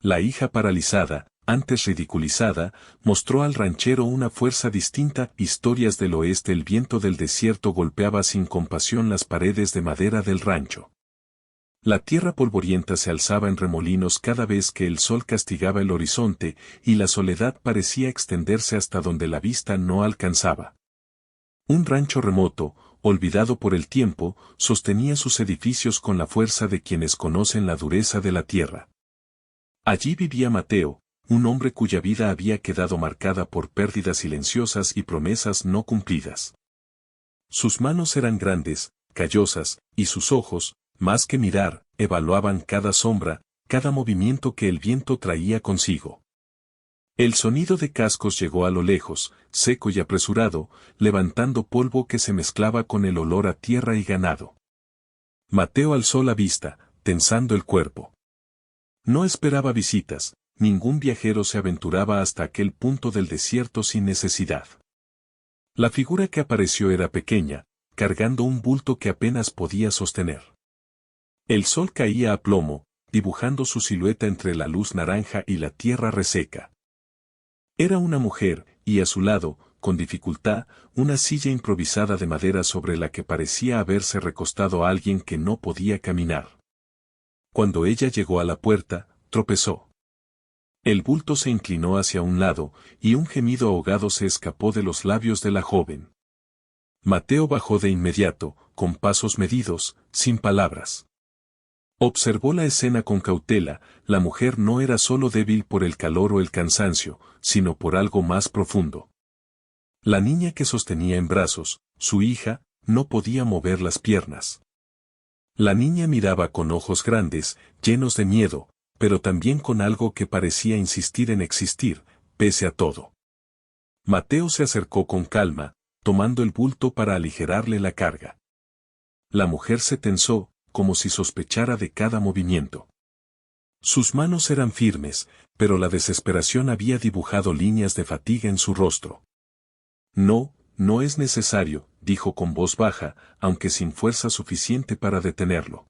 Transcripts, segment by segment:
La hija paralizada, antes ridiculizada, mostró al ranchero una fuerza distinta. Historias del oeste. El viento del desierto golpeaba sin compasión las paredes de madera del rancho. La tierra polvorienta se alzaba en remolinos cada vez que el sol castigaba el horizonte, y la soledad parecía extenderse hasta donde la vista no alcanzaba. Un rancho remoto, olvidado por el tiempo, sostenía sus edificios con la fuerza de quienes conocen la dureza de la tierra. Allí vivía Mateo, un hombre cuya vida había quedado marcada por pérdidas silenciosas y promesas no cumplidas. Sus manos eran grandes, callosas, y sus ojos, más que mirar, evaluaban cada sombra, cada movimiento que el viento traía consigo. El sonido de cascos llegó a lo lejos, seco y apresurado, levantando polvo que se mezclaba con el olor a tierra y ganado. Mateo alzó la vista, tensando el cuerpo. No esperaba visitas, ningún viajero se aventuraba hasta aquel punto del desierto sin necesidad. La figura que apareció era pequeña, cargando un bulto que apenas podía sostener. El sol caía a plomo, dibujando su silueta entre la luz naranja y la tierra reseca. Era una mujer, y a su lado, con dificultad, una silla improvisada de madera sobre la que parecía haberse recostado alguien que no podía caminar. Cuando ella llegó a la puerta, tropezó. El bulto se inclinó hacia un lado, y un gemido ahogado se escapó de los labios de la joven. Mateo bajó de inmediato, con pasos medidos, sin palabras. Observó la escena con cautela. La mujer no era solo débil por el calor o el cansancio, sino por algo más profundo. La niña que sostenía en brazos, su hija, no podía mover las piernas. La niña miraba con ojos grandes, llenos de miedo, pero también con algo que parecía insistir en existir, pese a todo. Mateo se acercó con calma, tomando el bulto para aligerarle la carga. La mujer se tensó, como si sospechara de cada movimiento. Sus manos eran firmes, pero la desesperación había dibujado líneas de fatiga en su rostro. No, no es necesario, dijo con voz baja, aunque sin fuerza suficiente para detenerlo.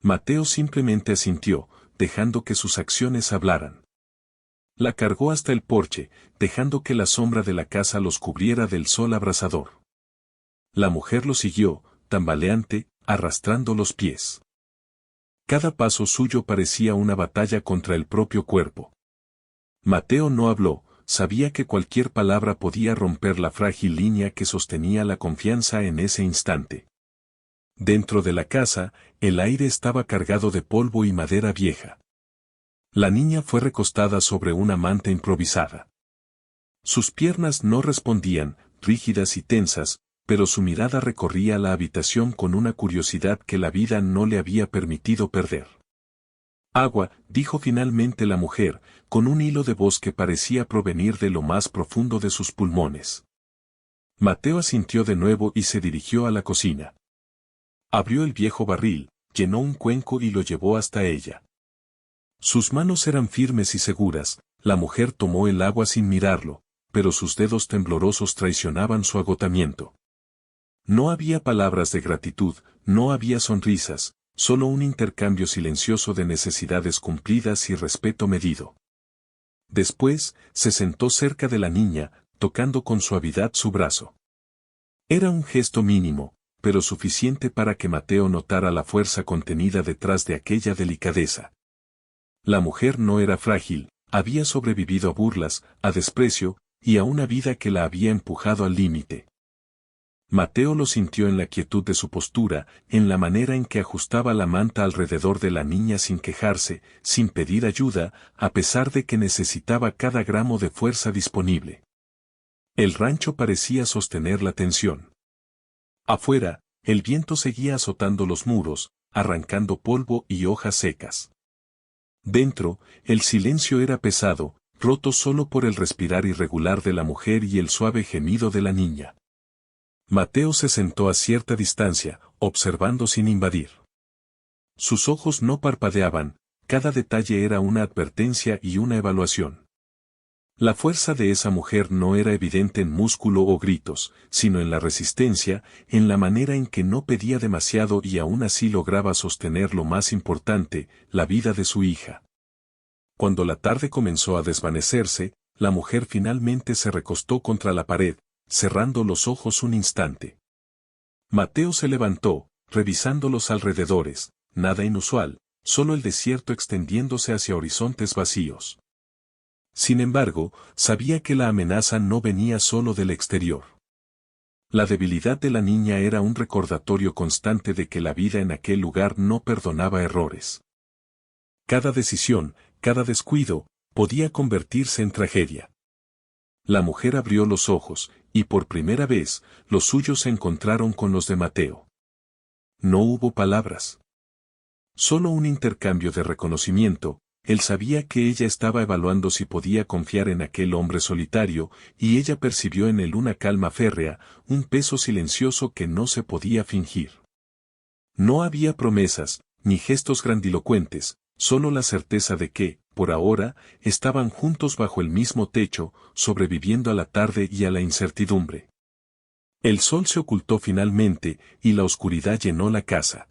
Mateo simplemente asintió, dejando que sus acciones hablaran. La cargó hasta el porche, dejando que la sombra de la casa los cubriera del sol abrasador. La mujer lo siguió, tambaleante, arrastrando los pies. Cada paso suyo parecía una batalla contra el propio cuerpo. Mateo no habló, sabía que cualquier palabra podía romper la frágil línea que sostenía la confianza en ese instante. Dentro de la casa, el aire estaba cargado de polvo y madera vieja. La niña fue recostada sobre una manta improvisada. Sus piernas no respondían, rígidas y tensas, pero su mirada recorría la habitación con una curiosidad que la vida no le había permitido perder. Agua, dijo finalmente la mujer, con un hilo de voz que parecía provenir de lo más profundo de sus pulmones. Mateo asintió de nuevo y se dirigió a la cocina. Abrió el viejo barril, llenó un cuenco y lo llevó hasta ella. Sus manos eran firmes y seguras, la mujer tomó el agua sin mirarlo, pero sus dedos temblorosos traicionaban su agotamiento. No había palabras de gratitud, no había sonrisas, solo un intercambio silencioso de necesidades cumplidas y respeto medido. Después, se sentó cerca de la niña, tocando con suavidad su brazo. Era un gesto mínimo, pero suficiente para que Mateo notara la fuerza contenida detrás de aquella delicadeza. La mujer no era frágil, había sobrevivido a burlas, a desprecio, y a una vida que la había empujado al límite. Mateo lo sintió en la quietud de su postura, en la manera en que ajustaba la manta alrededor de la niña sin quejarse, sin pedir ayuda, a pesar de que necesitaba cada gramo de fuerza disponible. El rancho parecía sostener la tensión. Afuera, el viento seguía azotando los muros, arrancando polvo y hojas secas. Dentro, el silencio era pesado, roto solo por el respirar irregular de la mujer y el suave gemido de la niña. Mateo se sentó a cierta distancia, observando sin invadir. Sus ojos no parpadeaban, cada detalle era una advertencia y una evaluación. La fuerza de esa mujer no era evidente en músculo o gritos, sino en la resistencia, en la manera en que no pedía demasiado y aún así lograba sostener lo más importante, la vida de su hija. Cuando la tarde comenzó a desvanecerse, la mujer finalmente se recostó contra la pared, cerrando los ojos un instante. Mateo se levantó, revisando los alrededores, nada inusual, solo el desierto extendiéndose hacia horizontes vacíos. Sin embargo, sabía que la amenaza no venía solo del exterior. La debilidad de la niña era un recordatorio constante de que la vida en aquel lugar no perdonaba errores. Cada decisión, cada descuido, podía convertirse en tragedia. La mujer abrió los ojos, y por primera vez, los suyos se encontraron con los de Mateo. No hubo palabras. Solo un intercambio de reconocimiento. Él sabía que ella estaba evaluando si podía confiar en aquel hombre solitario, y ella percibió en él una calma férrea, un peso silencioso que no se podía fingir. No había promesas, ni gestos grandilocuentes, solo la certeza de que, por ahora, estaban juntos bajo el mismo techo, sobreviviendo a la tarde y a la incertidumbre. El sol se ocultó finalmente, y la oscuridad llenó la casa.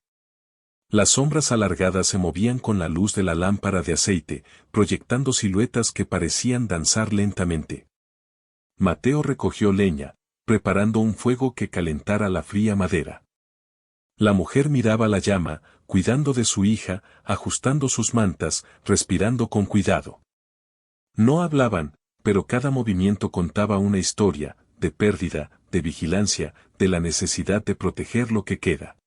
Las sombras alargadas se movían con la luz de la lámpara de aceite, proyectando siluetas que parecían danzar lentamente. Mateo recogió leña, preparando un fuego que calentara la fría madera. La mujer miraba la llama, cuidando de su hija, ajustando sus mantas, respirando con cuidado. No hablaban, pero cada movimiento contaba una historia, de pérdida, de vigilancia, de la necesidad de proteger lo que queda.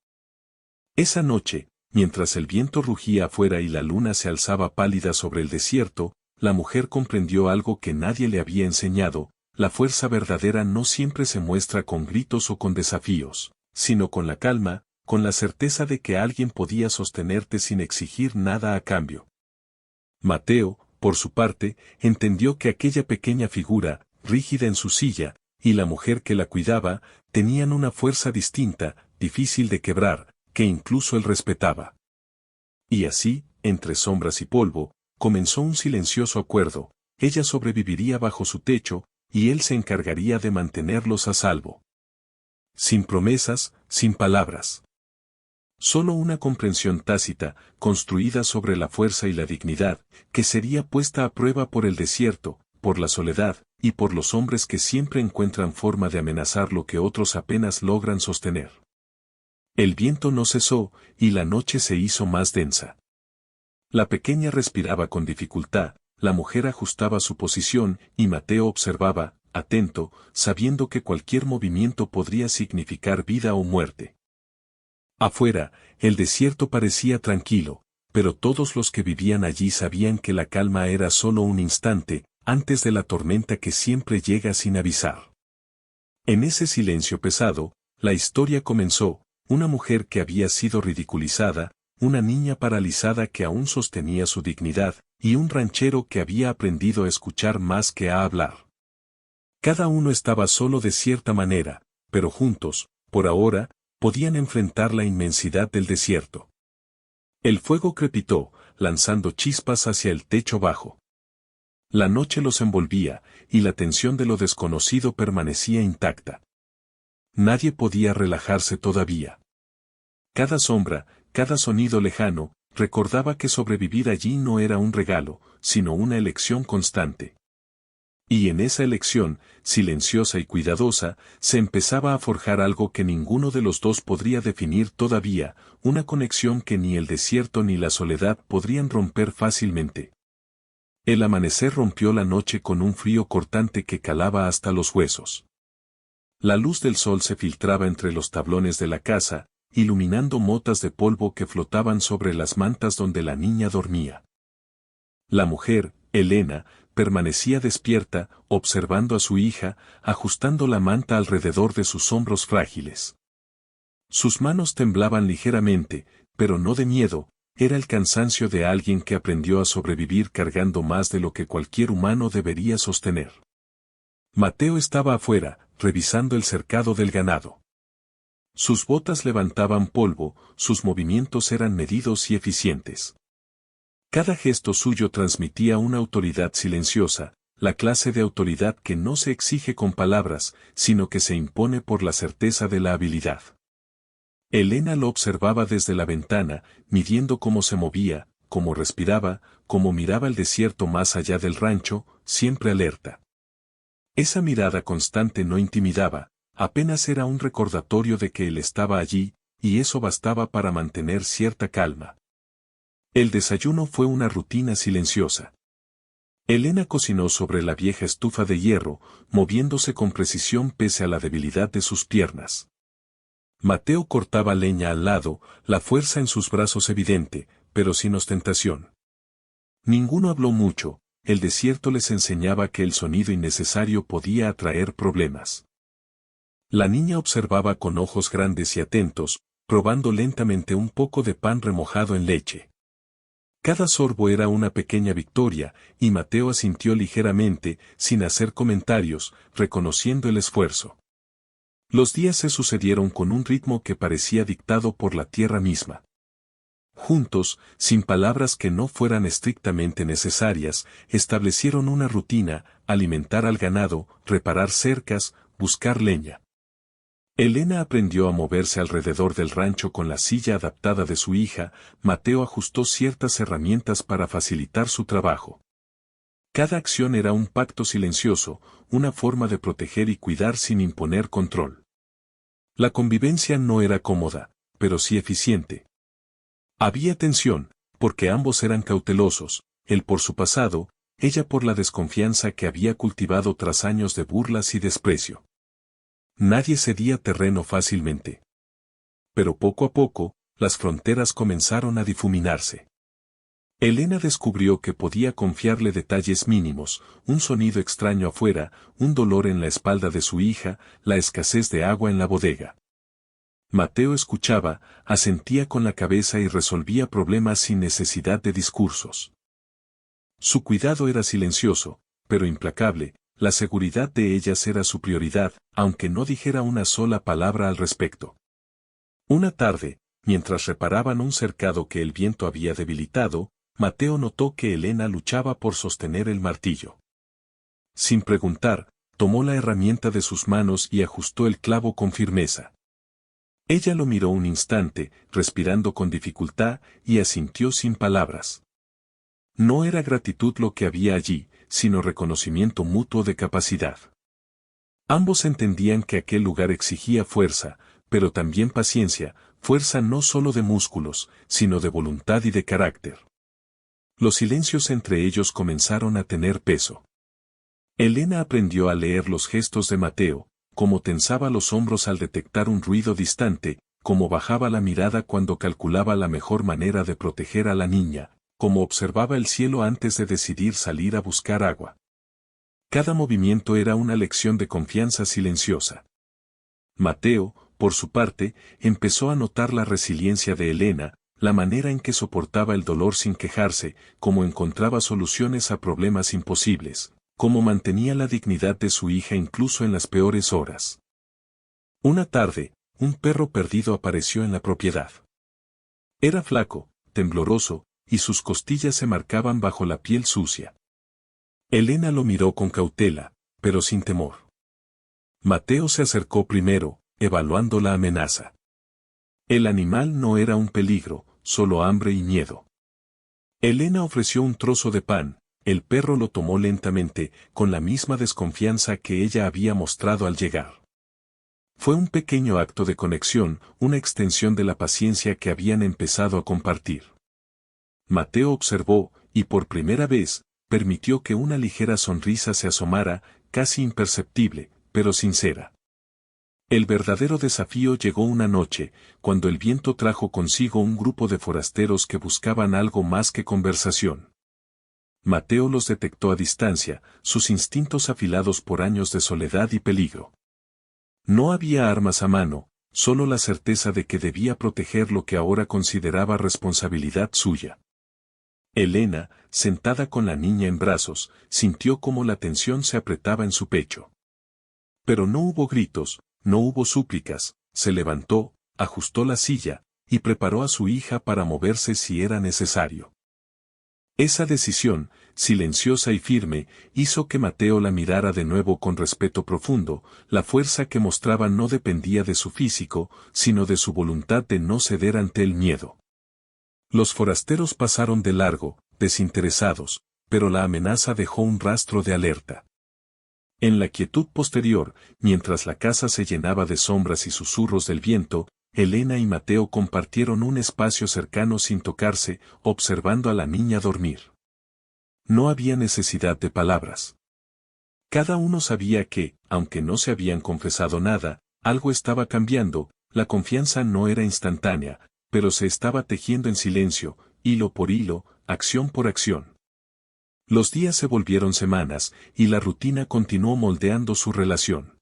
Esa noche, mientras el viento rugía afuera y la luna se alzaba pálida sobre el desierto, la mujer comprendió algo que nadie le había enseñado: la fuerza verdadera no siempre se muestra con gritos o con desafíos, sino con la calma, con la certeza de que alguien podía sostenerte sin exigir nada a cambio. Mateo, por su parte, entendió que aquella pequeña figura, rígida en su silla, y la mujer que la cuidaba, tenían una fuerza distinta, difícil de quebrar, que incluso él respetaba. Y así, entre sombras y polvo, comenzó un silencioso acuerdo: ella sobreviviría bajo su techo, y él se encargaría de mantenerlos a salvo. Sin promesas, sin palabras. Solo una comprensión tácita, construida sobre la fuerza y la dignidad, que sería puesta a prueba por el desierto, por la soledad, y por los hombres que siempre encuentran forma de amenazar lo que otros apenas logran sostener. El viento no cesó, y la noche se hizo más densa. La pequeña respiraba con dificultad, la mujer ajustaba su posición, y Mateo observaba, atento, sabiendo que cualquier movimiento podría significar vida o muerte. Afuera, el desierto parecía tranquilo, pero todos los que vivían allí sabían que la calma era solo un instante, antes de la tormenta que siempre llega sin avisar. En ese silencio pesado, la historia comenzó: una mujer que había sido ridiculizada, una niña paralizada que aún sostenía su dignidad, y un ranchero que había aprendido a escuchar más que a hablar. Cada uno estaba solo de cierta manera, pero juntos, por ahora, podían enfrentar la inmensidad del desierto. El fuego crepitó, lanzando chispas hacia el techo bajo. La noche los envolvía, y la tensión de lo desconocido permanecía intacta. Nadie podía relajarse todavía. Cada sombra, cada sonido lejano, recordaba que sobrevivir allí no era un regalo, sino una elección constante. Y en esa elección, silenciosa y cuidadosa, se empezaba a forjar algo que ninguno de los dos podría definir todavía, una conexión que ni el desierto ni la soledad podrían romper fácilmente. El amanecer rompió la noche con un frío cortante que calaba hasta los huesos. La luz del sol se filtraba entre los tablones de la casa, iluminando motas de polvo que flotaban sobre las mantas donde la niña dormía. La mujer, Elena, permanecía despierta, observando a su hija, ajustando la manta alrededor de sus hombros frágiles. Sus manos temblaban ligeramente, pero no de miedo, era el cansancio de alguien que aprendió a sobrevivir cargando más de lo que cualquier humano debería sostener. Mateo estaba afuera, revisando el cercado del ganado. Sus botas levantaban polvo, sus movimientos eran medidos y eficientes. Cada gesto suyo transmitía una autoridad silenciosa, la clase de autoridad que no se exige con palabras, sino que se impone por la certeza de la habilidad. Elena lo observaba desde la ventana, midiendo cómo se movía, cómo respiraba, cómo miraba el desierto más allá del rancho, siempre alerta. Esa mirada constante no intimidaba, apenas era un recordatorio de que él estaba allí, y eso bastaba para mantener cierta calma. El desayuno fue una rutina silenciosa. Elena cocinó sobre la vieja estufa de hierro, moviéndose con precisión pese a la debilidad de sus piernas. Mateo cortaba leña al lado, la fuerza en sus brazos evidente, pero sin ostentación. Ninguno habló mucho, el desierto les enseñaba que el sonido innecesario podía atraer problemas. La niña observaba con ojos grandes y atentos, probando lentamente un poco de pan remojado en leche. Cada sorbo era una pequeña victoria, y Mateo asintió ligeramente, sin hacer comentarios, reconociendo el esfuerzo. Los días se sucedieron con un ritmo que parecía dictado por la tierra misma. Juntos, sin palabras que no fueran estrictamente necesarias, establecieron una rutina: alimentar al ganado, reparar cercas, buscar leña. Elena aprendió a moverse alrededor del rancho con la silla adaptada de su hija. Mateo ajustó ciertas herramientas para facilitar su trabajo. Cada acción era un pacto silencioso, una forma de proteger y cuidar sin imponer control. La convivencia no era cómoda, pero sí eficiente. Había tensión, porque ambos eran cautelosos, él por su pasado, ella por la desconfianza que había cultivado tras años de burlas y desprecio. Nadie cedía terreno fácilmente. Pero poco a poco, las fronteras comenzaron a difuminarse. Elena descubrió que podía confiarle detalles mínimos: un sonido extraño afuera, un dolor en la espalda de su hija, la escasez de agua en la bodega. Mateo escuchaba, asentía con la cabeza y resolvía problemas sin necesidad de discursos. Su cuidado era silencioso, pero implacable. La seguridad de ellas era su prioridad, aunque no dijera una sola palabra al respecto. Una tarde, mientras reparaban un cercado que el viento había debilitado, Mateo notó que Elena luchaba por sostener el martillo. Sin preguntar, tomó la herramienta de sus manos y ajustó el clavo con firmeza. Ella lo miró un instante, respirando con dificultad, y asintió sin palabras. No era gratitud lo que había allí, sino reconocimiento mutuo de capacidad. Ambos entendían que aquel lugar exigía fuerza, pero también paciencia, fuerza no solo de músculos, sino de voluntad y de carácter. Los silencios entre ellos comenzaron a tener peso. Elena aprendió a leer los gestos de Mateo, cómo tensaba los hombros al detectar un ruido distante, cómo bajaba la mirada cuando calculaba la mejor manera de proteger a la niña, cómo observaba el cielo antes de decidir salir a buscar agua. Cada movimiento era una lección de confianza silenciosa. Mateo, por su parte, empezó a notar la resiliencia de Elena, la manera en que soportaba el dolor sin quejarse, cómo encontraba soluciones a problemas imposibles, cómo mantenía la dignidad de su hija incluso en las peores horas. Una tarde, un perro perdido apareció en la propiedad. Era flaco, tembloroso, y sus costillas se marcaban bajo la piel sucia. Elena lo miró con cautela, pero sin temor. Mateo se acercó primero, evaluando la amenaza. El animal no era un peligro, solo hambre y miedo. Elena ofreció un trozo de pan, el perro lo tomó lentamente, con la misma desconfianza que ella había mostrado al llegar. Fue un pequeño acto de conexión, una extensión de la paciencia que habían empezado a compartir. Mateo observó, y por primera vez, permitió que una ligera sonrisa se asomara, casi imperceptible, pero sincera. El verdadero desafío llegó una noche, cuando el viento trajo consigo un grupo de forasteros que buscaban algo más que conversación. Mateo los detectó a distancia, sus instintos afilados por años de soledad y peligro. No había armas a mano, solo la certeza de que debía proteger lo que ahora consideraba responsabilidad suya. Elena, sentada con la niña en brazos, sintió cómo la tensión se apretaba en su pecho. Pero no hubo gritos, no hubo súplicas. Se levantó, ajustó la silla, y preparó a su hija para moverse si era necesario. Esa decisión, silenciosa y firme, hizo que Mateo la mirara de nuevo con respeto profundo. La fuerza que mostraba no dependía de su físico, sino de su voluntad de no ceder ante el miedo. Los forasteros pasaron de largo, desinteresados, pero la amenaza dejó un rastro de alerta. En la quietud posterior, mientras la casa se llenaba de sombras y susurros del viento, Elena y Mateo compartieron un espacio cercano sin tocarse, observando a la niña dormir. No había necesidad de palabras. Cada uno sabía que, aunque no se habían confesado nada, algo estaba cambiando, la confianza no era instantánea, pero se estaba tejiendo en silencio, hilo por hilo, acción por acción. Los días se volvieron semanas, y la rutina continuó moldeando su relación.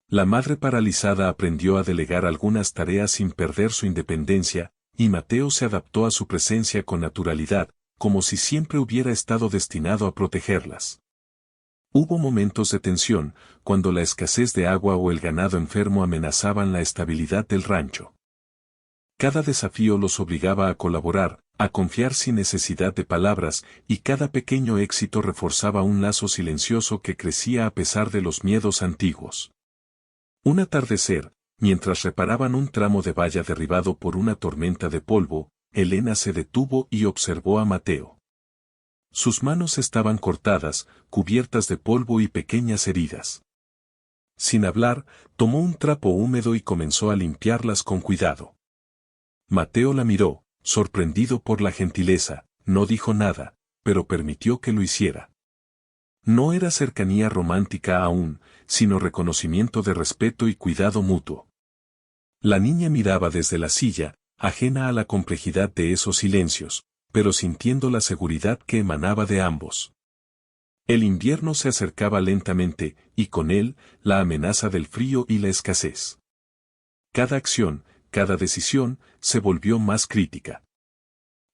La madre paralizada aprendió a delegar algunas tareas sin perder su independencia, y Mateo se adaptó a su presencia con naturalidad, como si siempre hubiera estado destinado a protegerlas. Hubo momentos de tensión, cuando la escasez de agua o el ganado enfermo amenazaban la estabilidad del rancho. Cada desafío los obligaba a colaborar, a confiar sin necesidad de palabras, y cada pequeño éxito reforzaba un lazo silencioso que crecía a pesar de los miedos antiguos. Un atardecer, mientras reparaban un tramo de valla derribado por una tormenta de polvo, Elena se detuvo y observó a Mateo. Sus manos estaban cortadas, cubiertas de polvo y pequeñas heridas. Sin hablar, tomó un trapo húmedo y comenzó a limpiarlas con cuidado. Mateo la miró, sorprendido por la gentileza, no dijo nada, pero permitió que lo hiciera. No era cercanía romántica aún, sino reconocimiento de respeto y cuidado mutuo. La niña miraba desde la silla, ajena a la complejidad de esos silencios, pero sintiendo la seguridad que emanaba de ambos. El invierno se acercaba lentamente, y con él, la amenaza del frío y la escasez. Cada acción, cada decisión, se volvió más crítica.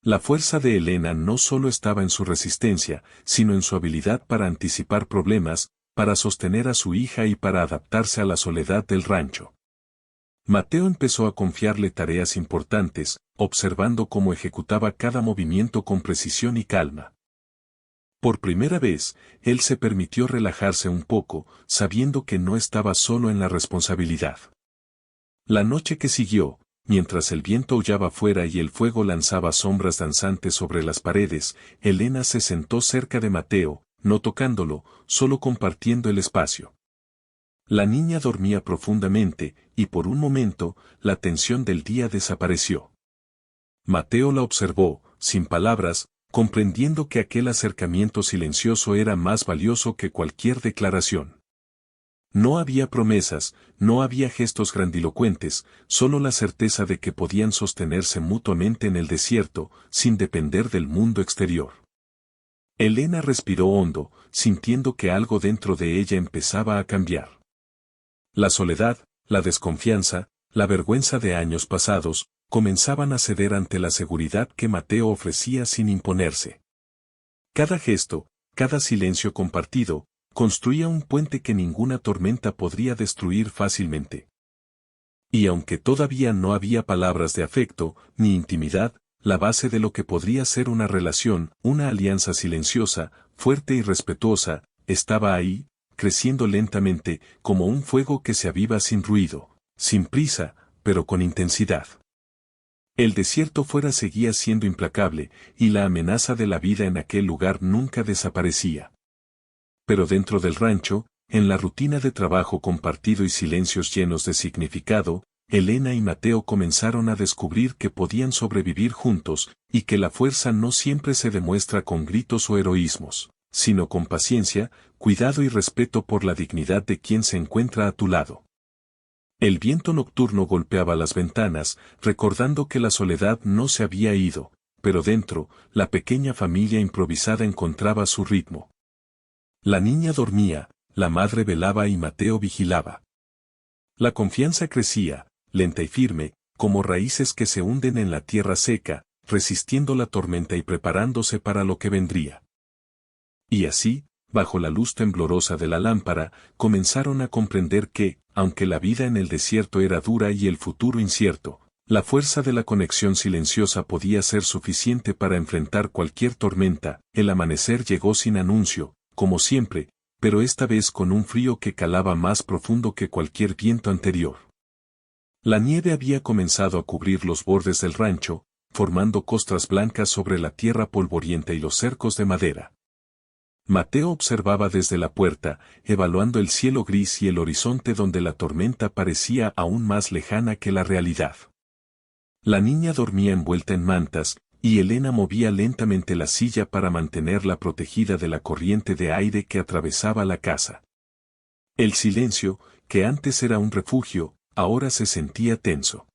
La fuerza de Elena no solo estaba en su resistencia, sino en su habilidad para anticipar problemas, para sostener a su hija y para adaptarse a la soledad del rancho. Mateo empezó a confiarle tareas importantes, observando cómo ejecutaba cada movimiento con precisión y calma. Por primera vez, él se permitió relajarse un poco, sabiendo que no estaba solo en la responsabilidad. La noche que siguió, mientras el viento aullaba fuera y el fuego lanzaba sombras danzantes sobre las paredes, Elena se sentó cerca de Mateo, no tocándolo, solo compartiendo el espacio. La niña dormía profundamente, y por un momento, la tensión del día desapareció. Mateo la observó, sin palabras, comprendiendo que aquel acercamiento silencioso era más valioso que cualquier declaración. No había promesas, no había gestos grandilocuentes, solo la certeza de que podían sostenerse mutuamente en el desierto, sin depender del mundo exterior. Elena respiró hondo, sintiendo que algo dentro de ella empezaba a cambiar. La soledad, la desconfianza, la vergüenza de años pasados, comenzaban a ceder ante la seguridad que Mateo ofrecía sin imponerse. Cada gesto, cada silencio compartido, construía un puente que ninguna tormenta podría destruir fácilmente. Y aunque todavía no había palabras de afecto, ni intimidad, la base de lo que podría ser una relación, una alianza silenciosa, fuerte y respetuosa, estaba ahí, creciendo lentamente, como un fuego que se aviva sin ruido, sin prisa, pero con intensidad. El desierto fuera seguía siendo implacable, y la amenaza de la vida en aquel lugar nunca desaparecía. Pero dentro del rancho, en la rutina de trabajo compartido y silencios llenos de significado, Elena y Mateo comenzaron a descubrir que podían sobrevivir juntos, y que la fuerza no siempre se demuestra con gritos o heroísmos, sino con paciencia, cuidado y respeto por la dignidad de quien se encuentra a tu lado. El viento nocturno golpeaba las ventanas, recordando que la soledad no se había ido, pero dentro, la pequeña familia improvisada encontraba su ritmo. La niña dormía, la madre velaba y Mateo vigilaba. La confianza crecía, lenta y firme, como raíces que se hunden en la tierra seca, resistiendo la tormenta y preparándose para lo que vendría. Y así, bajo la luz temblorosa de la lámpara, comenzaron a comprender que, aunque la vida en el desierto era dura y el futuro incierto, la fuerza de la conexión silenciosa podía ser suficiente para enfrentar cualquier tormenta. El amanecer llegó sin anuncio, como siempre, pero esta vez con un frío que calaba más profundo que cualquier viento anterior. La nieve había comenzado a cubrir los bordes del rancho, formando costras blancas sobre la tierra polvorienta y los cercos de madera. Mateo observaba desde la puerta, evaluando el cielo gris y el horizonte donde la tormenta parecía aún más lejana que la realidad. La niña dormía envuelta en mantas, y Elena movía lentamente la silla para mantenerla protegida de la corriente de aire que atravesaba la casa. El silencio, que antes era un refugio, ahora se sentía tenso.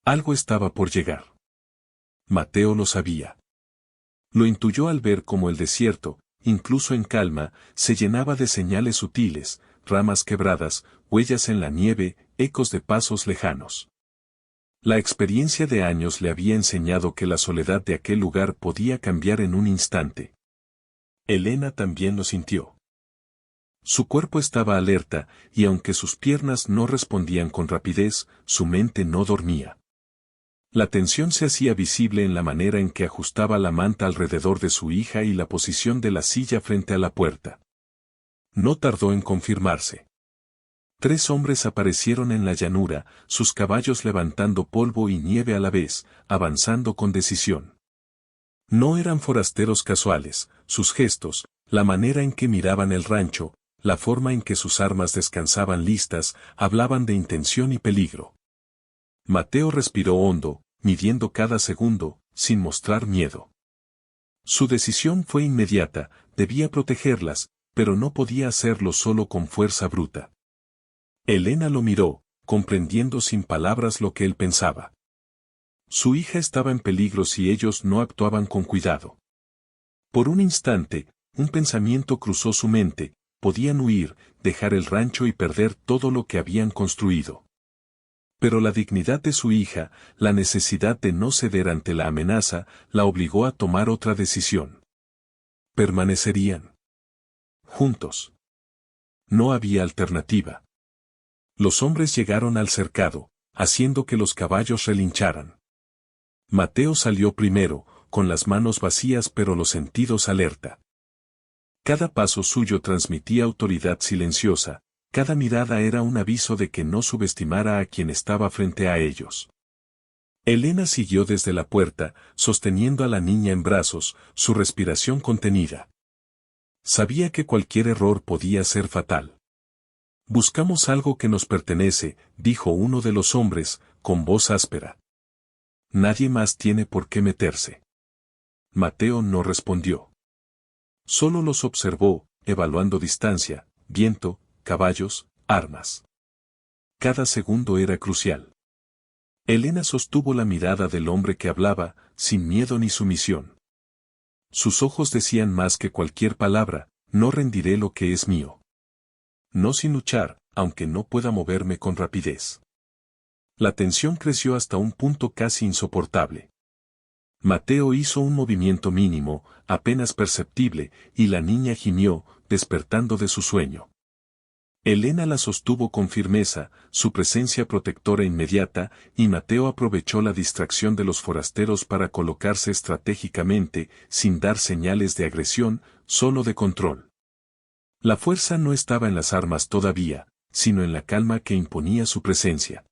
Algo estaba por llegar. Mateo lo sabía. Lo intuyó al ver cómo el desierto, incluso en calma, se llenaba de señales sutiles, ramas quebradas, huellas en la nieve, ecos de pasos lejanos. La experiencia de años le había enseñado que la soledad de aquel lugar podía cambiar en un instante. Elena también lo sintió. Su cuerpo estaba alerta, y aunque sus piernas no respondían con rapidez, su mente no dormía. La tensión se hacía visible en la manera en que ajustaba la manta alrededor de su hija y la posición de la silla frente a la puerta. No tardó en confirmarse. 3 hombres aparecieron en la llanura, sus caballos levantando polvo y nieve a la vez, avanzando con decisión. No eran forasteros casuales, sus gestos, la manera en que miraban el rancho, la forma en que sus armas descansaban listas, hablaban de intención y peligro. Mateo respiró hondo, midiendo cada segundo, sin mostrar miedo. Su decisión fue inmediata, debía protegerlas, pero no podía hacerlo solo con fuerza bruta. Elena lo miró, comprendiendo sin palabras lo que él pensaba. Su hija estaba en peligro si ellos no actuaban con cuidado. Por un instante, un pensamiento cruzó su mente: podían huir, dejar el rancho y perder todo lo que habían construido. Pero la dignidad de su hija, la necesidad de no ceder ante la amenaza, la obligó a tomar otra decisión. Permanecerían juntos. No había alternativa. Los hombres llegaron al cercado, haciendo que los caballos relincharan. Mateo salió primero, con las manos vacías pero los sentidos alerta. Cada paso suyo transmitía autoridad silenciosa, cada mirada era un aviso de que no subestimara a quien estaba frente a ellos. Elena siguió desde la puerta, sosteniendo a la niña en brazos, su respiración contenida. Sabía que cualquier error podía ser fatal. «Buscamos algo que nos pertenece», dijo uno de los hombres, con voz áspera. «Nadie más tiene por qué meterse». Mateo no respondió. Solo los observó, evaluando distancia, viento, caballos, armas. Cada segundo era crucial. Elena sostuvo la mirada del hombre que hablaba, sin miedo ni sumisión. Sus ojos decían más que cualquier palabra: «No rendiré lo que es mío». No sin luchar, aunque no pueda moverme con rapidez. La tensión creció hasta un punto casi insoportable. Mateo hizo un movimiento mínimo, apenas perceptible, y la niña gimió, despertando de su sueño. Elena la sostuvo con firmeza, su presencia protectora inmediata, y Mateo aprovechó la distracción de los forasteros para colocarse estratégicamente, sin dar señales de agresión, solo de control. La fuerza no estaba en las armas todavía, sino en la calma que imponía su presencia.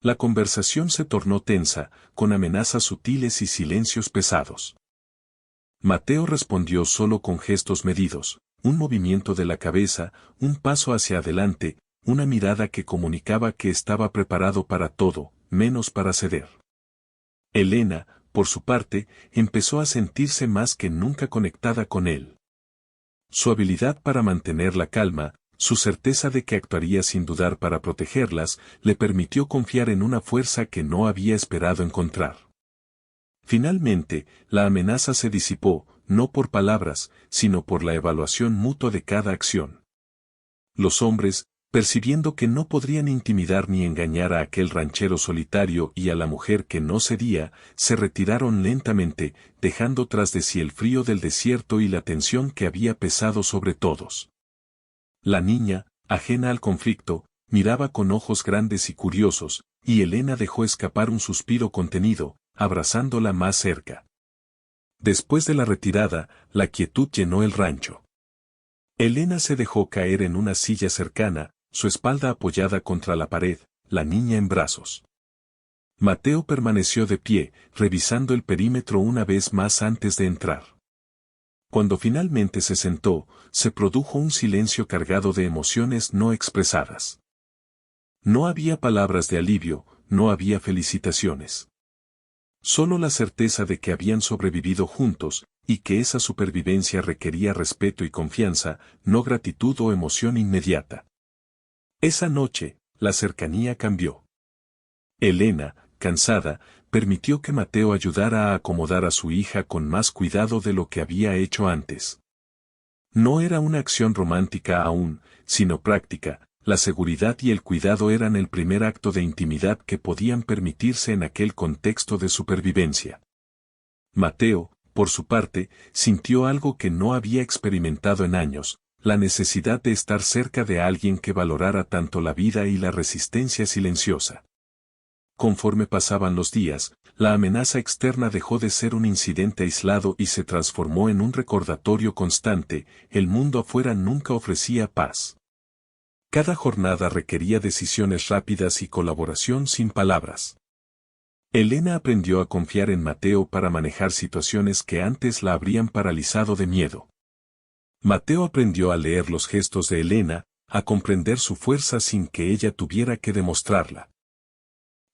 La conversación se tornó tensa, con amenazas sutiles y silencios pesados. Mateo respondió solo con gestos medidos, un movimiento de la cabeza, un paso hacia adelante, una mirada que comunicaba que estaba preparado para todo, menos para ceder. Elena, por su parte, empezó a sentirse más que nunca conectada con él. Su habilidad para mantener la calma, su certeza de que actuaría sin dudar para protegerlas, le permitió confiar en una fuerza que no había esperado encontrar. Finalmente, la amenaza se disipó, no por palabras, sino por la evaluación mutua de cada acción. Los hombres, percibiendo que no podrían intimidar ni engañar a aquel ranchero solitario y a la mujer que no cedía, se retiraron lentamente, dejando tras de sí el frío del desierto y la tensión que había pesado sobre todos. La niña, ajena al conflicto, miraba con ojos grandes y curiosos, y Elena dejó escapar un suspiro contenido, abrazándola más cerca. Después de la retirada, la quietud llenó el rancho. Elena se dejó caer en una silla cercana, su espalda apoyada contra la pared, la niña en brazos. Mateo permaneció de pie, revisando el perímetro una vez más antes de entrar. Cuando finalmente se sentó, se produjo un silencio cargado de emociones no expresadas. No había palabras de alivio, no había felicitaciones. Solo la certeza de que habían sobrevivido juntos, y que esa supervivencia requería respeto y confianza, no gratitud o emoción inmediata. Esa noche, la cercanía cambió. Elena, cansada, permitió que Mateo ayudara a acomodar a su hija con más cuidado de lo que había hecho antes. No era una acción romántica aún, sino práctica. La seguridad y el cuidado eran el primer acto de intimidad que podían permitirse en aquel contexto de supervivencia. Mateo, por su parte, sintió algo que no había experimentado en años, la necesidad de estar cerca de alguien que valorara tanto la vida y la resistencia silenciosa. Conforme pasaban los días, la amenaza externa dejó de ser un incidente aislado y se transformó en un recordatorio constante: el mundo afuera nunca ofrecía paz. Cada jornada requería decisiones rápidas y colaboración sin palabras. Elena aprendió a confiar en Mateo para manejar situaciones que antes la habrían paralizado de miedo. Mateo aprendió a leer los gestos de Elena, a comprender su fuerza sin que ella tuviera que demostrarla.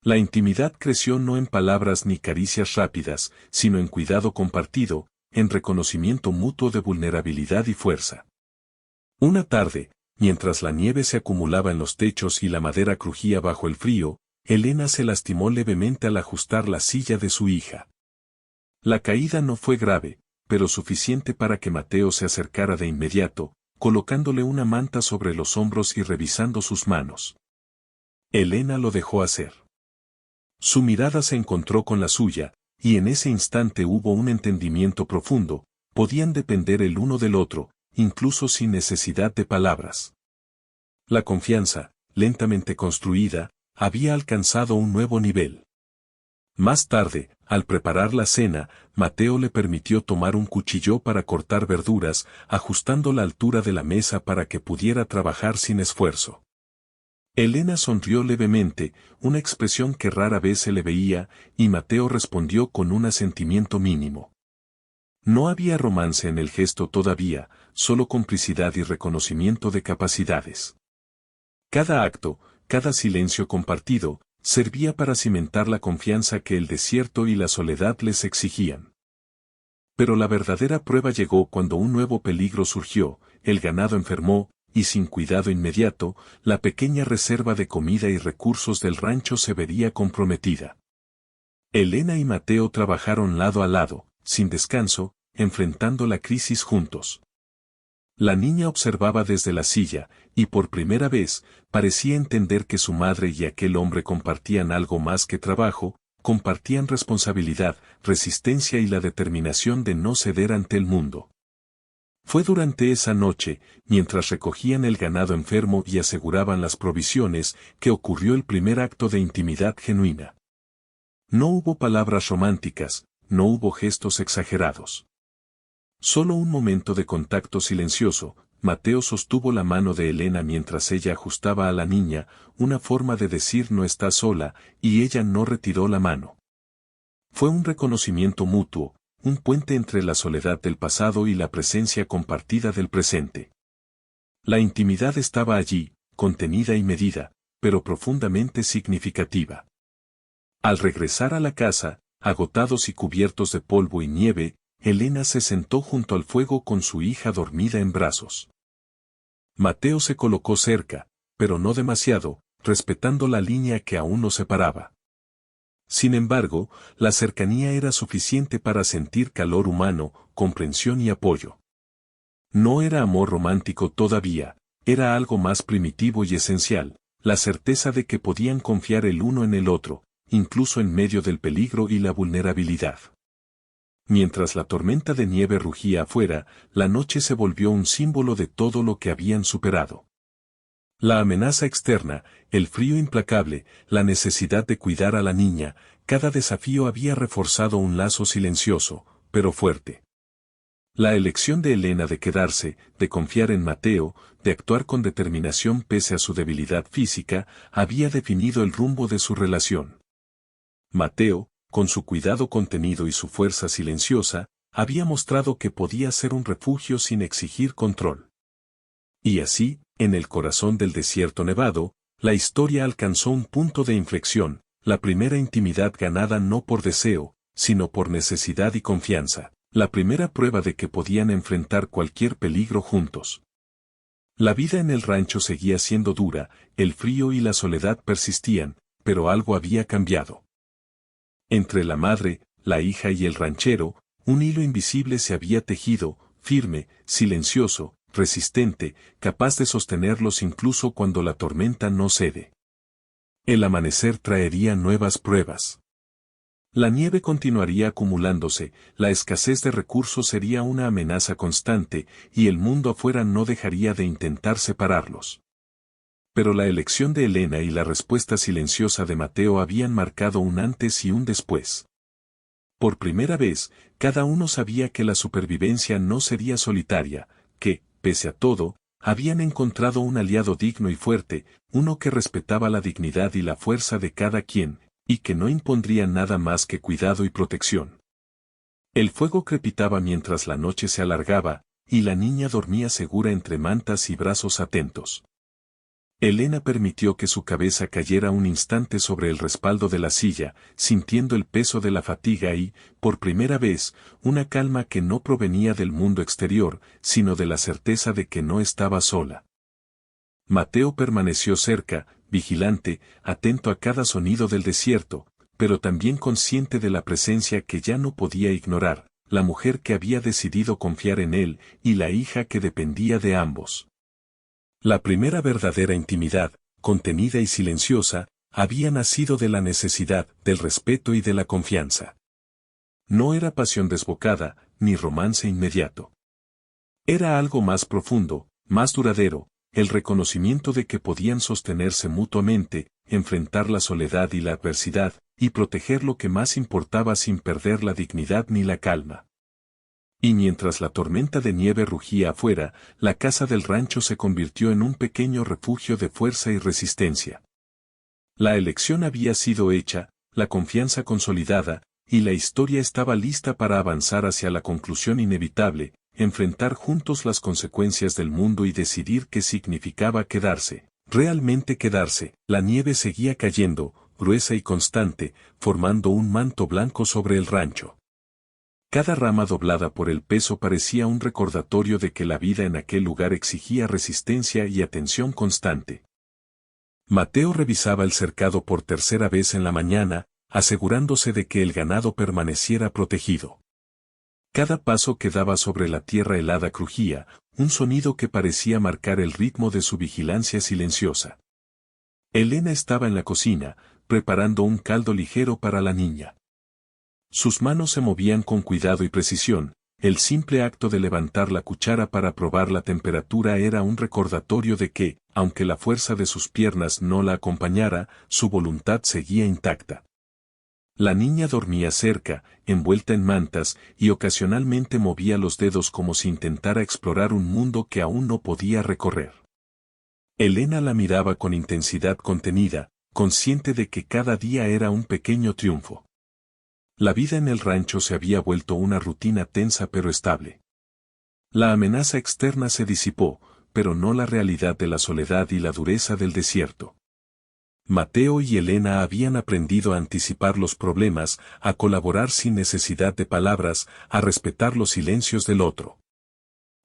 La intimidad creció no en palabras ni caricias rápidas, sino en cuidado compartido, en reconocimiento mutuo de vulnerabilidad y fuerza. Una tarde, mientras la nieve se acumulaba en los techos y la madera crujía bajo el frío, Elena se lastimó levemente al ajustar la silla de su hija. La caída no fue grave, pero suficiente para que Mateo se acercara de inmediato, colocándole una manta sobre los hombros y revisando sus manos. Elena lo dejó hacer. Su mirada se encontró con la suya, y en ese instante hubo un entendimiento profundo: podían depender el uno del otro, incluso sin necesidad de palabras. La confianza, lentamente construida, había alcanzado un nuevo nivel. Más tarde, al preparar la cena, Mateo le permitió tomar un cuchillo para cortar verduras, ajustando la altura de la mesa para que pudiera trabajar sin esfuerzo. Elena sonrió levemente, una expresión que rara vez se le veía, y Mateo respondió con un asentimiento mínimo. No había romance en el gesto todavía, solo complicidad y reconocimiento de capacidades. Cada acto, cada silencio compartido, servía para cimentar la confianza que el desierto y la soledad les exigían. Pero la verdadera prueba llegó cuando un nuevo peligro surgió: el ganado enfermó, y sin cuidado inmediato, la pequeña reserva de comida y recursos del rancho se vería comprometida. Elena y Mateo trabajaron lado a lado, sin descanso, enfrentando la crisis juntos. La niña observaba desde la silla, y por primera vez, parecía entender que su madre y aquel hombre compartían algo más que trabajo, compartían responsabilidad, resistencia y la determinación de no ceder ante el mundo. Fue durante esa noche, mientras recogían el ganado enfermo y aseguraban las provisiones, que ocurrió el primer acto de intimidad genuina. No hubo palabras románticas, no hubo gestos exagerados. Solo un momento de contacto silencioso. Mateo sostuvo la mano de Elena mientras ella ajustaba a la niña, una forma de decir: no estás sola, y ella no retiró la mano. Fue un reconocimiento mutuo, un puente entre la soledad del pasado y la presencia compartida del presente. La intimidad estaba allí, contenida y medida, pero profundamente significativa. Al regresar a la casa, agotados y cubiertos de polvo y nieve, Elena se sentó junto al fuego con su hija dormida en brazos. Mateo se colocó cerca, pero no demasiado, respetando la línea que aún nos separaba. Sin embargo, la cercanía era suficiente para sentir calor humano, comprensión y apoyo. No era amor romántico todavía, era algo más primitivo y esencial: la certeza de que podían confiar el uno en el otro, incluso en medio del peligro y la vulnerabilidad. Mientras la tormenta de nieve rugía afuera, la noche se volvió un símbolo de todo lo que habían superado. La amenaza externa, el frío implacable, la necesidad de cuidar a la niña, cada desafío había reforzado un lazo silencioso, pero fuerte. La elección de Elena de quedarse, de confiar en Mateo, de actuar con determinación pese a su debilidad física, había definido el rumbo de su relación. Mateo, con su cuidado contenido y su fuerza silenciosa, había mostrado que podía ser un refugio sin exigir control. Y así, en el corazón del desierto nevado, la historia alcanzó un punto de inflexión, la primera intimidad ganada no por deseo, sino por necesidad y confianza, la primera prueba de que podían enfrentar cualquier peligro juntos. La vida en el rancho seguía siendo dura, el frío y la soledad persistían, pero algo había cambiado. Entre la madre, la hija y el ranchero, un hilo invisible se había tejido, firme, silencioso, resistente, capaz de sostenerlos incluso cuando la tormenta no cede. El amanecer traería nuevas pruebas. La nieve continuaría acumulándose, la escasez de recursos sería una amenaza constante, y el mundo afuera no dejaría de intentar separarlos. Pero la elección de Elena y la respuesta silenciosa de Mateo habían marcado un antes y un después. Por primera vez, cada uno sabía que la supervivencia no sería solitaria, que, pese a todo, habían encontrado un aliado digno y fuerte, uno que respetaba la dignidad y la fuerza de cada quien, y que no impondría nada más que cuidado y protección. El fuego crepitaba mientras la noche se alargaba, y la niña dormía segura entre mantas y brazos atentos. Elena permitió que su cabeza cayera un instante sobre el respaldo de la silla, sintiendo el peso de la fatiga y, por primera vez, una calma que no provenía del mundo exterior, sino de la certeza de que no estaba sola. Mateo permaneció cerca, vigilante, atento a cada sonido del desierto, pero también consciente de la presencia que ya no podía ignorar, la mujer que había decidido confiar en él y la hija que dependía de ambos. La primera verdadera intimidad, contenida y silenciosa, había nacido de la necesidad, del respeto y de la confianza. No era pasión desbocada, ni romance inmediato. Era algo más profundo, más duradero, el reconocimiento de que podían sostenerse mutuamente, enfrentar la soledad y la adversidad, y proteger lo que más importaba sin perder la dignidad ni la calma. Y mientras la tormenta de nieve rugía afuera, la casa del rancho se convirtió en un pequeño refugio de fuerza y resistencia. La elección había sido hecha, la confianza consolidada, y la historia estaba lista para avanzar hacia la conclusión inevitable, enfrentar juntos las consecuencias del mundo y decidir qué significaba quedarse. Realmente quedarse. La nieve seguía cayendo, gruesa y constante, formando un manto blanco sobre el rancho. Cada rama doblada por el peso parecía un recordatorio de que la vida en aquel lugar exigía resistencia y atención constante. Mateo revisaba el cercado por tercera vez en la mañana, asegurándose de que el ganado permaneciera protegido. Cada paso que daba sobre la tierra helada crujía, un sonido que parecía marcar el ritmo de su vigilancia silenciosa. Elena estaba en la cocina, preparando un caldo ligero para la niña. Sus manos se movían con cuidado y precisión, el simple acto de levantar la cuchara para probar la temperatura era un recordatorio de que, aunque la fuerza de sus piernas no la acompañara, su voluntad seguía intacta. La niña dormía cerca, envuelta en mantas, y ocasionalmente movía los dedos como si intentara explorar un mundo que aún no podía recorrer. Elena la miraba con intensidad contenida, consciente de que cada día era un pequeño triunfo. La vida en el rancho se había vuelto una rutina tensa pero estable. La amenaza externa se disipó, pero no la realidad de la soledad y la dureza del desierto. Mateo y Elena habían aprendido a anticipar los problemas, a colaborar sin necesidad de palabras, a respetar los silencios del otro.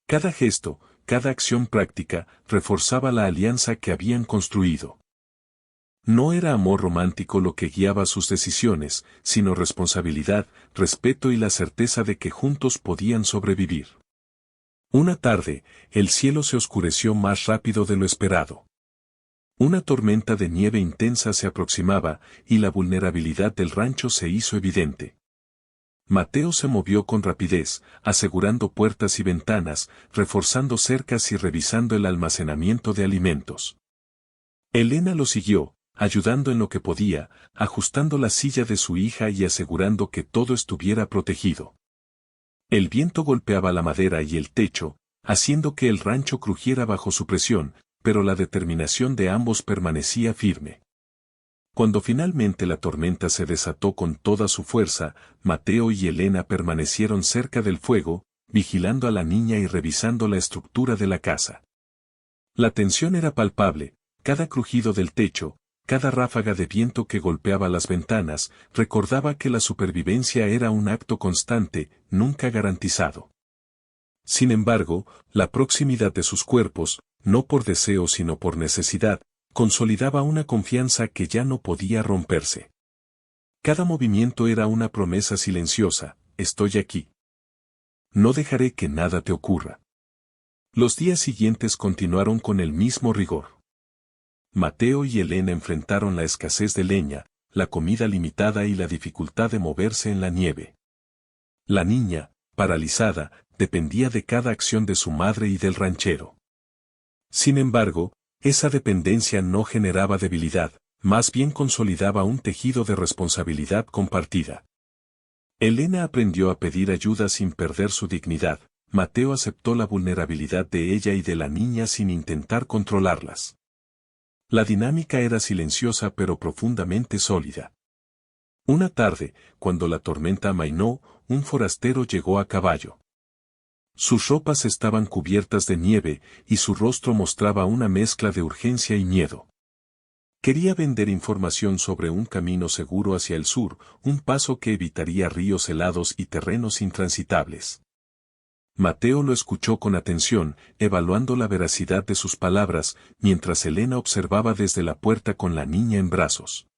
Cada gesto, cada acción práctica, reforzaba la alianza que habían construido. No era amor romántico lo que guiaba sus decisiones, sino responsabilidad, respeto y la certeza de que juntos podían sobrevivir. Una tarde, el cielo se oscureció más rápido de lo esperado. Una tormenta de nieve intensa se aproximaba, y la vulnerabilidad del rancho se hizo evidente. Mateo se movió con rapidez, asegurando puertas y ventanas, reforzando cercas y revisando el almacenamiento de alimentos. Elena lo siguió, ayudando en lo que podía, ajustando la silla de su hija y asegurando que todo estuviera protegido. El viento golpeaba la madera y el techo, haciendo que el rancho crujiera bajo su presión, pero la determinación de ambos permanecía firme. Cuando finalmente la tormenta se desató con toda su fuerza, Mateo y Elena permanecieron cerca del fuego, vigilando a la niña y revisando la estructura de la casa. La tensión era palpable, cada crujido del techo, cada ráfaga de viento que golpeaba las ventanas, recordaba que la supervivencia era un acto constante, nunca garantizado. Sin embargo, la proximidad de sus cuerpos, no por deseo sino por necesidad, consolidaba una confianza que ya no podía romperse. Cada movimiento era una promesa silenciosa: estoy aquí. No dejaré que nada te ocurra. Los días siguientes continuaron con el mismo rigor. Mateo y Elena enfrentaron la escasez de leña, la comida limitada y la dificultad de moverse en la nieve. La niña, paralizada, dependía de cada acción de su madre y del ranchero. Sin embargo, esa dependencia no generaba debilidad, más bien consolidaba un tejido de responsabilidad compartida. Elena aprendió a pedir ayuda sin perder su dignidad. Mateo aceptó la vulnerabilidad de ella y de la niña sin intentar controlarlas. La dinámica era silenciosa pero profundamente sólida. Una tarde, cuando la tormenta amainó, un forastero llegó a caballo. Sus ropas estaban cubiertas de nieve y su rostro mostraba una mezcla de urgencia y miedo. Quería vender información sobre un camino seguro hacia el sur, un paso que evitaría ríos helados y terrenos intransitables. Mateo lo escuchó con atención, evaluando la veracidad de sus palabras, mientras Elena observaba desde la puerta con la niña en brazos.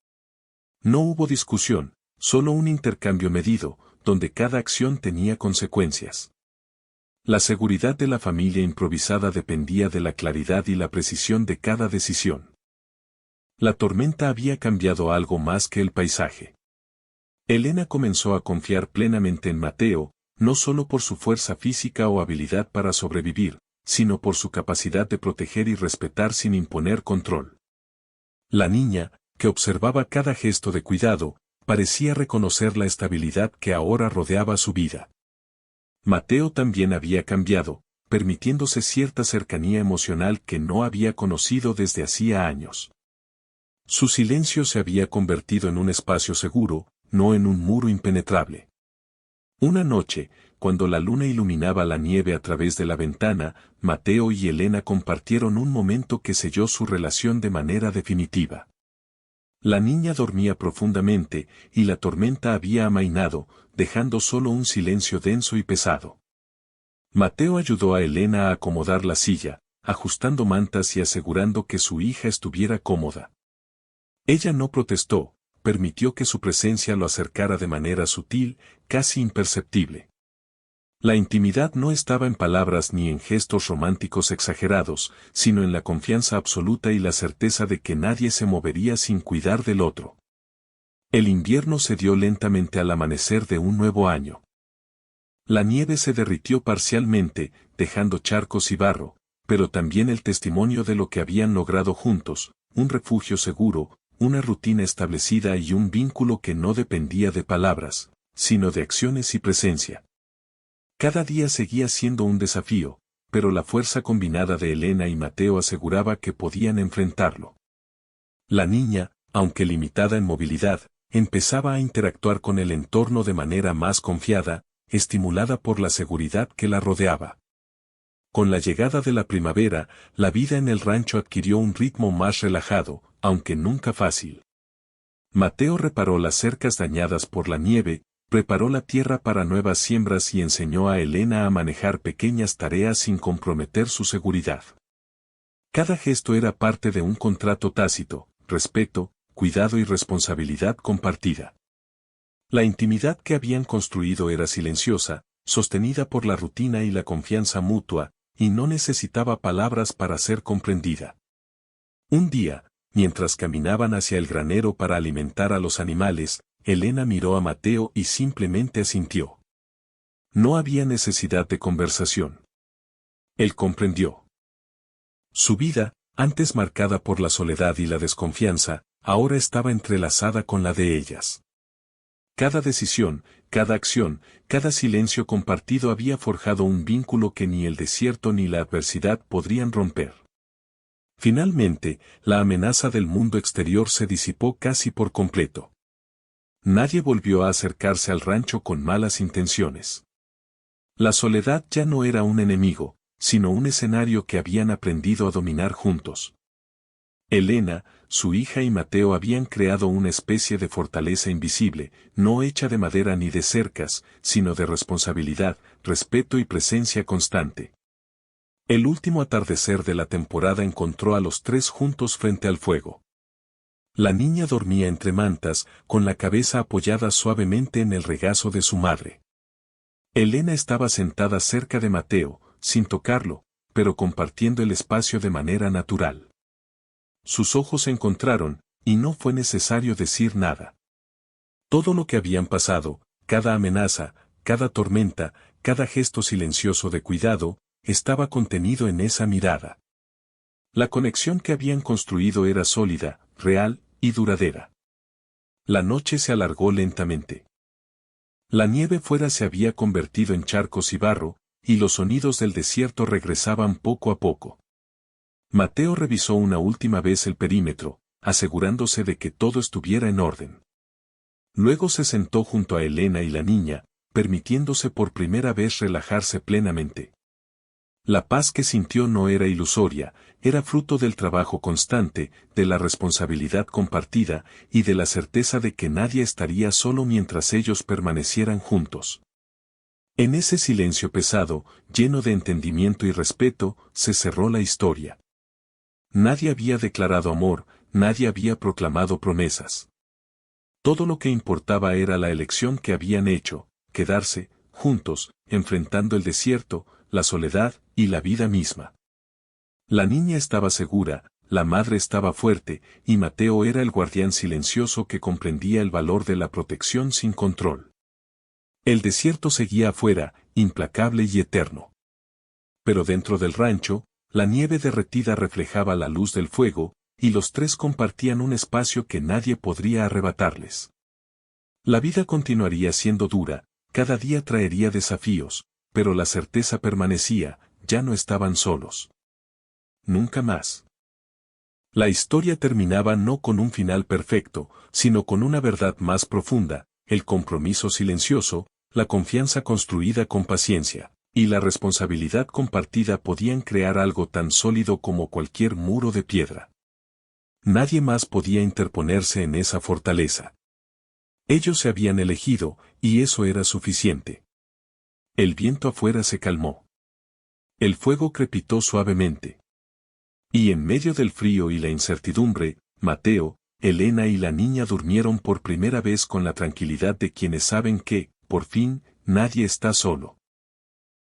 No hubo discusión, solo un intercambio medido, donde cada acción tenía consecuencias. La seguridad de la familia improvisada dependía de la claridad y la precisión de cada decisión. La tormenta había cambiado algo más que el paisaje. Elena comenzó a confiar plenamente en Mateo, no solo por su fuerza física o habilidad para sobrevivir, sino por su capacidad de proteger y respetar sin imponer control. La niña, que observaba cada gesto de cuidado, parecía reconocer la estabilidad que ahora rodeaba su vida. Mateo también había cambiado, permitiéndose cierta cercanía emocional que no había conocido desde hacía años. Su silencio se había convertido en un espacio seguro, no en un muro impenetrable. Una noche, cuando la luna iluminaba la nieve a través de la ventana, Mateo y Elena compartieron un momento que selló su relación de manera definitiva. La niña dormía profundamente, y la tormenta había amainado, dejando solo un silencio denso y pesado. Mateo ayudó a Elena a acomodar la silla, ajustando mantas y asegurando que su hija estuviera cómoda. Ella no protestó, permitió que su presencia lo acercara de manera sutil, casi imperceptible. La intimidad no estaba en palabras ni en gestos románticos exagerados, sino en la confianza absoluta y la certeza de que nadie se movería sin cuidar del otro. El invierno cedió lentamente al amanecer de un nuevo año. La nieve se derritió parcialmente, dejando charcos y barro, pero también el testimonio de lo que habían logrado juntos, un refugio seguro, una rutina establecida y un vínculo que no dependía de palabras, sino de acciones y presencia. Cada día seguía siendo un desafío, pero la fuerza combinada de Elena y Mateo aseguraba que podían enfrentarlo. La niña, aunque limitada en movilidad, empezaba a interactuar con el entorno de manera más confiada, estimulada por la seguridad que la rodeaba. Con la llegada de la primavera, la vida en el rancho adquirió un ritmo más relajado, aunque nunca fácil. Mateo reparó las cercas dañadas por la nieve, preparó la tierra para nuevas siembras y enseñó a Elena a manejar pequeñas tareas sin comprometer su seguridad. Cada gesto era parte de un contrato tácito: respeto, cuidado y responsabilidad compartida. La intimidad que habían construido era silenciosa, sostenida por la rutina y la confianza mutua, y no necesitaba palabras para ser comprendida. Un día, mientras caminaban hacia el granero para alimentar a los animales, Elena miró a Mateo y simplemente asintió. No había necesidad de conversación. Él comprendió. Su vida, antes marcada por la soledad y la desconfianza, ahora estaba entrelazada con la de ellas. Cada decisión, cada acción, cada silencio compartido había forjado un vínculo que ni el desierto ni la adversidad podrían romper. Finalmente, la amenaza del mundo exterior se disipó casi por completo. Nadie volvió a acercarse al rancho con malas intenciones. La soledad ya no era un enemigo, sino un escenario que habían aprendido a dominar juntos. Elena, su hija y Mateo habían creado una especie de fortaleza invisible, no hecha de madera ni de cercas, sino de responsabilidad, respeto y presencia constante. El último atardecer de la temporada encontró a los tres juntos frente al fuego. La niña dormía entre mantas, con la cabeza apoyada suavemente en el regazo de su madre. Elena estaba sentada cerca de Mateo, sin tocarlo, pero compartiendo el espacio de manera natural. Sus ojos se encontraron, y no fue necesario decir nada. Todo lo que habían pasado, cada amenaza, cada tormenta, cada gesto silencioso de cuidado, estaba contenido en esa mirada. La conexión que habían construido era sólida, real y duradera. La noche se alargó lentamente. La nieve fuera se había convertido en charcos y barro, y los sonidos del desierto regresaban poco a poco. Mateo revisó una última vez el perímetro, asegurándose de que todo estuviera en orden. Luego se sentó junto a Elena y la niña, permitiéndose por primera vez relajarse plenamente. La paz que sintió no era ilusoria, era fruto del trabajo constante, de la responsabilidad compartida y de la certeza de que nadie estaría solo mientras ellos permanecieran juntos. En ese silencio pesado, lleno de entendimiento y respeto, se cerró la historia. Nadie había declarado amor, nadie había proclamado promesas. Todo lo que importaba era la elección que habían hecho, quedarse, juntos, enfrentando el desierto, la soledad y la vida misma. La niña estaba segura, la madre estaba fuerte, y Mateo era el guardián silencioso que comprendía el valor de la protección sin control. El desierto seguía afuera, implacable y eterno. Pero dentro del rancho, la nieve derretida reflejaba la luz del fuego, y los tres compartían un espacio que nadie podría arrebatarles. La vida continuaría siendo dura, cada día traería desafíos, pero la certeza permanecía, ya no estaban solos. Nunca más. La historia terminaba no con un final perfecto, sino con una verdad más profunda, el compromiso silencioso, la confianza construida con paciencia, y la responsabilidad compartida podían crear algo tan sólido como cualquier muro de piedra. Nadie más podía interponerse en esa fortaleza. Ellos se habían elegido, y eso era suficiente. El viento afuera se calmó. El fuego crepitó suavemente. Y en medio del frío y la incertidumbre, Mateo, Elena y la niña durmieron por primera vez con la tranquilidad de quienes saben que, por fin, nadie está solo.